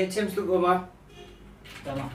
James tu goma. Tama.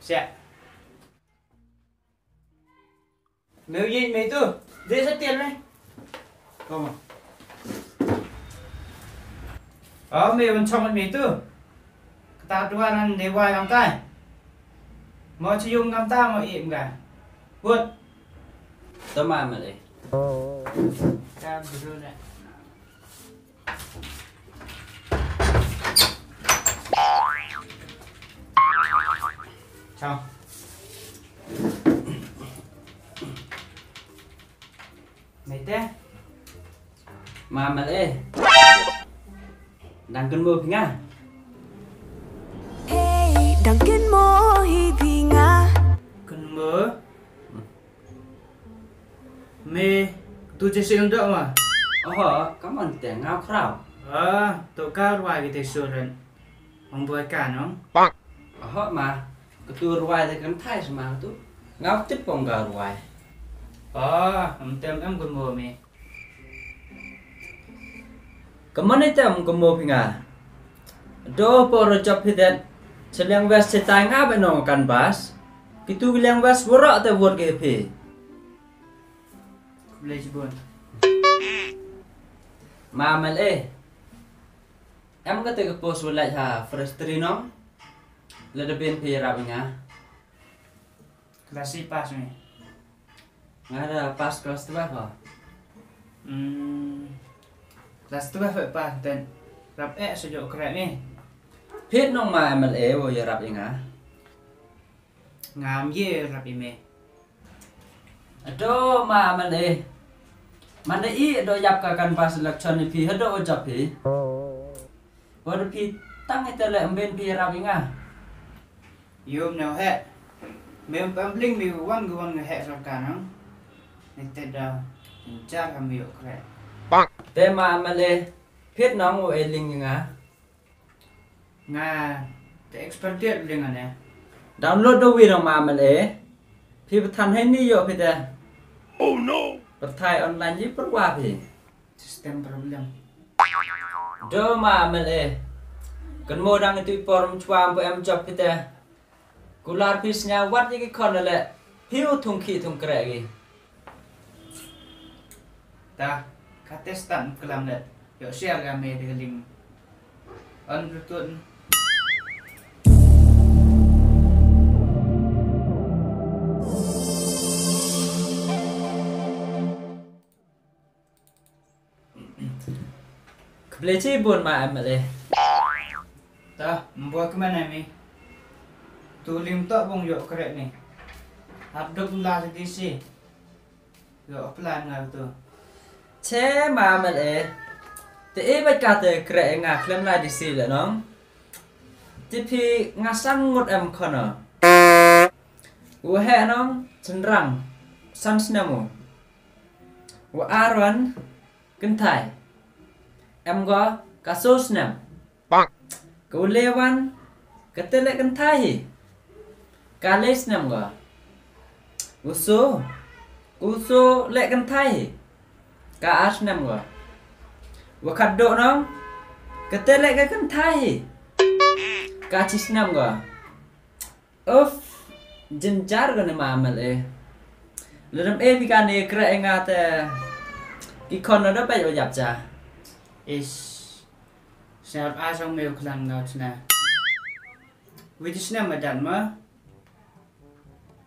Siap. Meu gì mày tu? Dễ rất tiền này. Không à? Mày vẫn trong mày tu. Ta tuan ăn để quay làm tay. Mau cium ngắm ta mau im cả. Buat. Tama mali. Ta dulu dah. Chào. Mày té. Ma mali. Đang cơn mưa nga. Hey, đang cơn mưa hi nga. Cơn mưa. Mày tu chơi siang tak mah? Kamu teh ngau krau. Tu kau ruai kita suran. Membuat kan, no? Ma. Ketua ruai thì kan thai sama tu. Ngau tip pong ga ruai. Em cơn mưa mày. Kemana itu am kemo pinga? Do poro job hidat. Seliang wes cetai ngau benong kan bas. Kitu bilang wes borak te buat ke pi. Boleh jebon. Ma mali. Em kata ke pos ulai ha frustri no. Ledebin pi rabinga. Klasi pas ni. Ngada pas kelas tu apa? Kelas tu apa pas dan rap sejak kerap ni. Pit nong ma mali wo ya rabinga. Ngam ye rap ime. Aduh ma mali. Mana i do yap ka kan pas election ni pi hado job pi. Baru pi tang itu le amben pi rabinga. Yum nào hết. Mẹ bling mi wan gue hết rap kan. Nanti dah cara kami yuk kerap. Te ma mali. Pit nong wo eling nga. Nga te expertiat dengan ya. Download do wi nong ma mali. Pi patan hai ni yo pi te. Oh no. Perthai online ji perwa pi. Sistem problem. Do ma mali. Kan mo dang itu forum chwa em job pi te. Kular pisnya wat ji ki kon le. Hiu thung khi thung kre gi. Ta katestan kelam net. Yuk share kami dengan link. On Bluetooth. Kebleci bun ma mali. Ta membuat ke mana mi? Tu lim tak bong yuk kerap ni. Hadap lah sedisi. Yuk plan ngau tu. Che ma mali. Te e ba ka te kre nga klem la di si le nong. Ti pi nga sang ngot em kono. Wo he nong cenderang san snemu. Wo aron kentai. Em go kasus nem. Kau lewan ketelek kentai. Kales nem go. Uso lek kentai. Ka as nem go. Wakat do nong ketelek ke kentai. Ka cis nem go. Jenjar kan mamal Lerem bikan kre engat ikon ada pa yo yap cha. Siap asang meu klan ngau cina. Wijisna madan ma.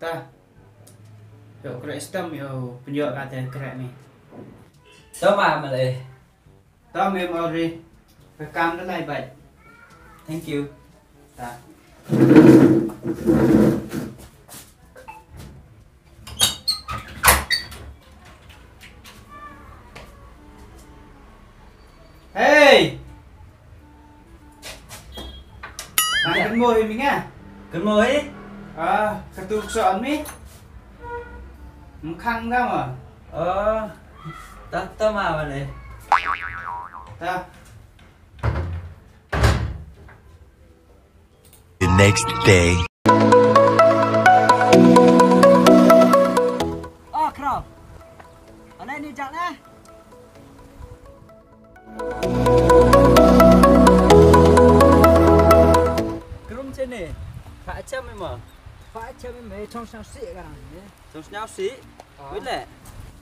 Ta. Dok krek stem yo penjok kata krek nih. Tao mà lại. Tao mềm vào đi. Phải cam nó lại vậy. Thank you. Ta. Hey. Makan mồi mình nha. Good morning. Ketuk soal nih. Khăn ra mà. Tao mà lại. Ta. The next day. Kram. Anh em đi chặt nè. Krum trên này. Phải chăm em mà. Phải chơi mấy trong sao xị cả nè. Trong nhau xí. Biết lẽ.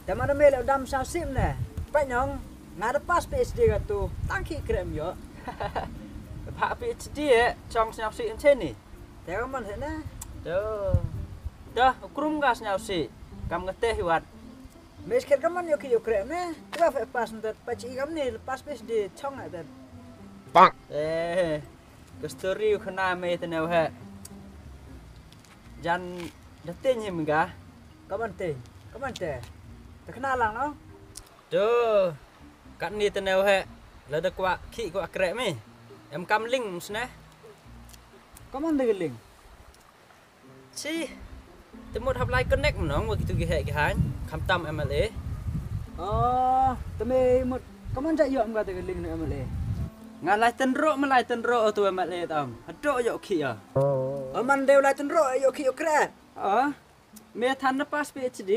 แต่มันไม่แล้วดำsao sim nè. Phải nhong. Ngã được pass PSD cả tu. Tăng khi krem yo. Phạ PhD ấy. Trong nhau xí trên này.แต่ก็มันเห็นนะ Dah, krum gas nhau xí. Cầm cái teh hiwat. Mes ketก็มันyo ki yo krem nè. Tapi phải pass nanti. Paci kamu nih pass PSD chong ada. Cái story của khana mê tên nào hệ. Jan đã tên gì mình cả. Kamu teh. Kamu teh.แต่ขนาดหลังเนาะ Tuh, kat ni tenau he. Lada kuat ki kuat krek mi. Em kam link sne. ก็มันได้ลิง Si. Temut hap lai connect menong begitu ki he ki han. Kam tam MLA. อ๋อแต่ไม่หมดก็มันจะยอมกันแต่ลิงเนี่ยมันเลย Ngalai tenro malai tenro tu MLA tam. Hadok yo ki ya. มันเดียวไรตันโรยโยคิโยแคร์ Me than na pas PhD.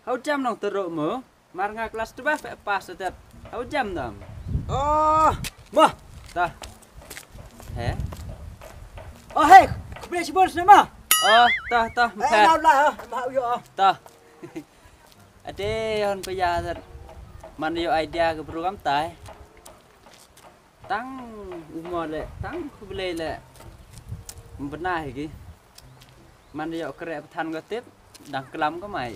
Hau jam nong tenro mo. Mar nga kelas 2 fe pas tetap. Hau jam tam. อ๋อมา Ta. He? อ๋อเฮ้ยคุณเบรชิบอลใช่ไหม Ta เอ้ย mepet. เราละมาเอาอยู่อ๋อ Ta. Ade hon paya thật. Man yo idea ke program tai. Tang umur le, tang kubele le. Benar lagi. Man yo kerek pethan ko tip, dang kelam ko mai.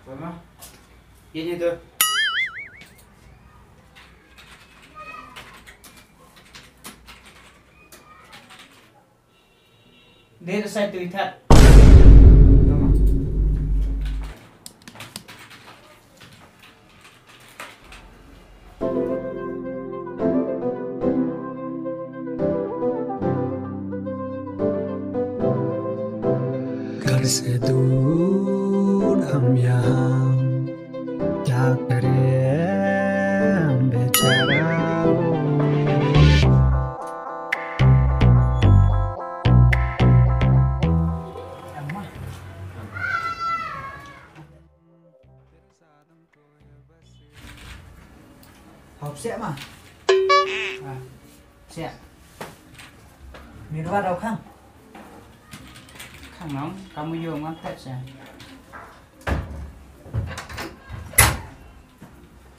Mama. Ini tuh. Dia ada saya tulisan. Tama. घर से दूर हम यहाँ क्या करें बेचारा học sẽ mà Siap. mình vào đâu không Khang nóng, kamu vô ngon thật sao?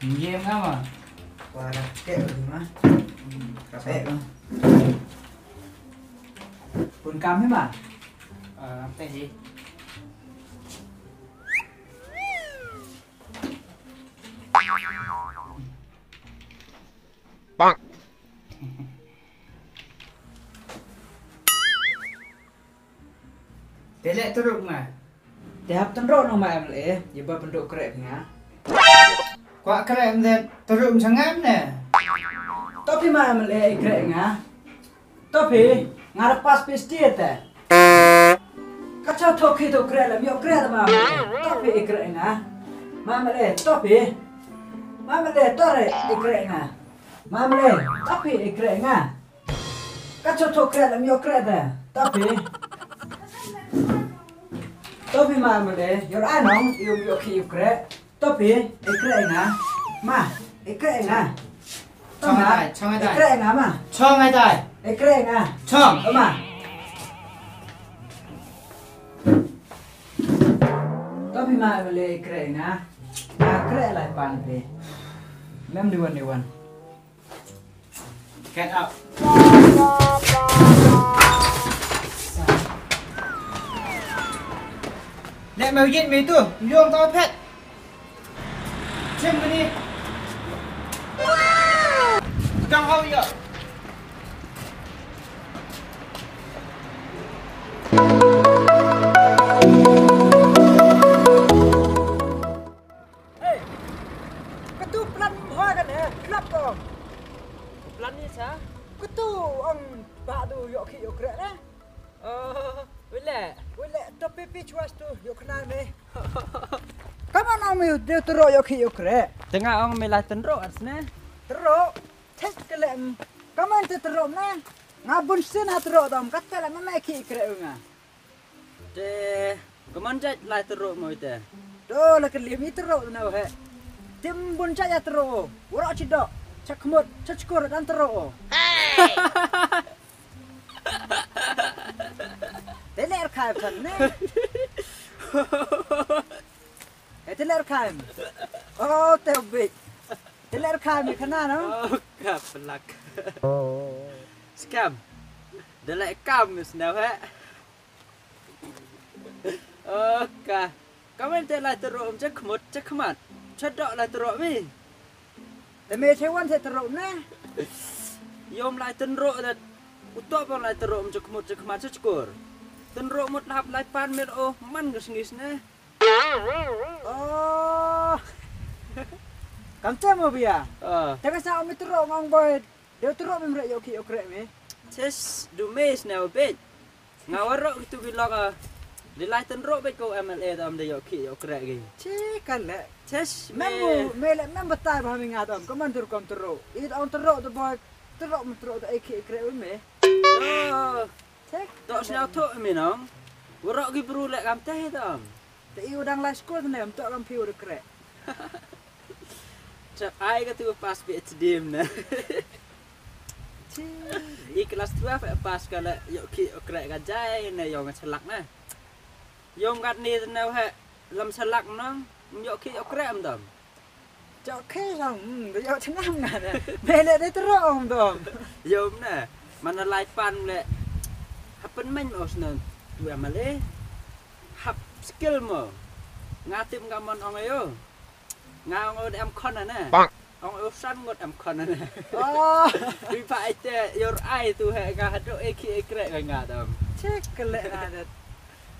Diam kamu. qua đây kẹo gì mà cà phê không cuốn cam ấy mà Apa sih? Bonk. Telek teruk mah. tiap tan ro nang mai mle ya ba penduk krek nga Kuat keren deh, teruk sangat nè. tapi mai mle krek nga tapi ngarep pas pesti eta kacau thoki to krek la mio krek ma tapi krek nga ma mle tapi ma mle tore krek nga ma mle tapi krek nga kacau to krek la mio krek ta tapi ma mle yor anong yung yo ki krek tapi krek nga ma krek nga Cho mày tay. krek nga ma Cho mày tay. krek nga Cho. ma tapi ma mle krek nga ma krek lại pan pe mem diwan Get up. Lẹ mày giết mày tu, dùng tao pet. Xem cái đi. Trong hậu vậy. Ketu pelan hoa kan ya, kelap kau. Pelan ni sa? Ketu ang pak tu yok ki yok krek lah. Boleh. Boleh top pipi cuas tu yok kenal me. Kamu nak me dia teruk yok ki yok krek. Tengah orang melai tenrok asna. Teruk. Tes kelem. Kamu ente teruk na. Ngabun sen ha teruk dom. Kata lah memang ki krek unga. De, keman jat lai teruk mo ite. Do lah kelim itu teruk tu na he. Timbun saja teruk. Urak cidok. Cakmut, cakur dan teruk. Teler kaim san ne. Teler kaim. Oh, tebik. Teler kaim ni kena no. Oh, kap pelak. Scam. Delek kam senau he. Oka. Kamen te lai teruk cak kemut cak kemat. Cedok lai teruk mi. Demi cewan saya teruk na. Yom lai tenrok dat. Utok pang lai teruk cak kemut cak kemat cakur. Tenrok mut lahap lai pan mir oh man gesngis ne. Oh. Kamu cemo biya. Tengah sa umi teruk ngong boy. Dia teruk memang yok ki yok rek mi. Tes dumes now bet. Ngawarok itu bilok Dilai tenrok bet kau MLA tam de yok ki yok krek gi. Cikan le. Tes Memu mele mem betai bah mi ngadom. Kaman tur kom teruk. It on teruk tu boy. Teruk men teruk tu ki krek mi. Oh, Cek. tok snau tok mi nong. Warok gi bru lek kam teh tam. Te i udang la school tu ne am tok kam piu de krek. Cak ai ka tu pas PhD na. I kelas 2 pas kala yok ki yok krek ka jai na yong selak na. Yong kat ni nau he lam selak nong yok ki yok krek am tam. Cok ke sang. Yo tengah ngan. Mele de teruk om dom. Yom na mana lai pan le happen men os na tu amale hap skill mo ngatim gamon ong ayo ngao de am khon na ong ayo san ngot am khon na Oh. vi phải te your eye tu he nga hado eki ekre nga dam Cek kelek ada.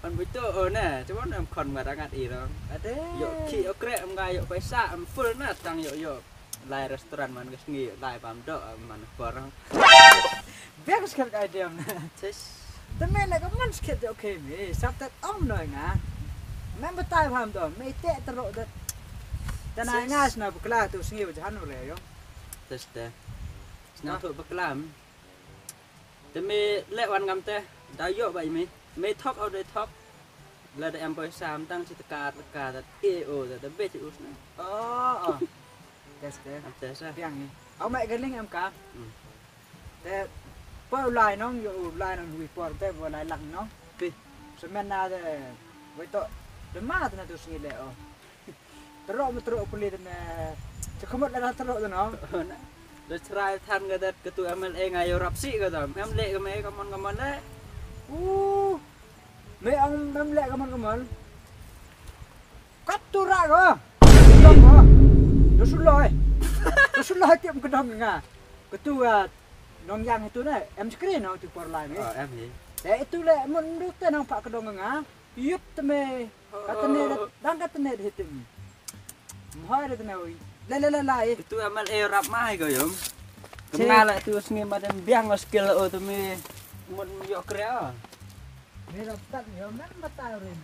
on buto o na chon am khon ma rangat i dong Ada. yo ki ekre am nga yo paisa am full na tang yo lai restoran man ges ngi lai pam do man barang Biar sekali idea na. tes Tapi nak kaman sikit okey mi. Sabtat om no nga. Mem betai paham dom. Me te teruk dat. Tanah ngas na bukla tu singi bajan le yo. tes te snau tu baklam te me le wan ngam te da yo bai me thok au de thok la de am boy sam tang sit ka ta eo da be ti us na Oh. Tes te. am te sa Piang ni. Au mai galing am ka. Te po lai nong yo lai nong wi por te bo lai lang nong. pi Semen na de. Wei to. De ma na tu singi le o. Teruk me teruk puli de me. Cekomot la teruk tu nong. le try than ga dat ketu MLA ngayo rapsi ga dam am le ga me kamon le Me ang memlek kaman-kaman. Katura ko. Kedong ko. Rasulullah. Rasulullah tiap kedong nga. Ketua nong yang itu na em screen no tu por lai me. am hi Itu le mun dute nong pak kedong nga. Yup teme. Katene dang katene hitim. Mohai de na oi. La lai. ketu MLA rap mai ga yom ngala tu sngi ma dem biang skill o tu me mun yo krea Me dapat yo men batal rin.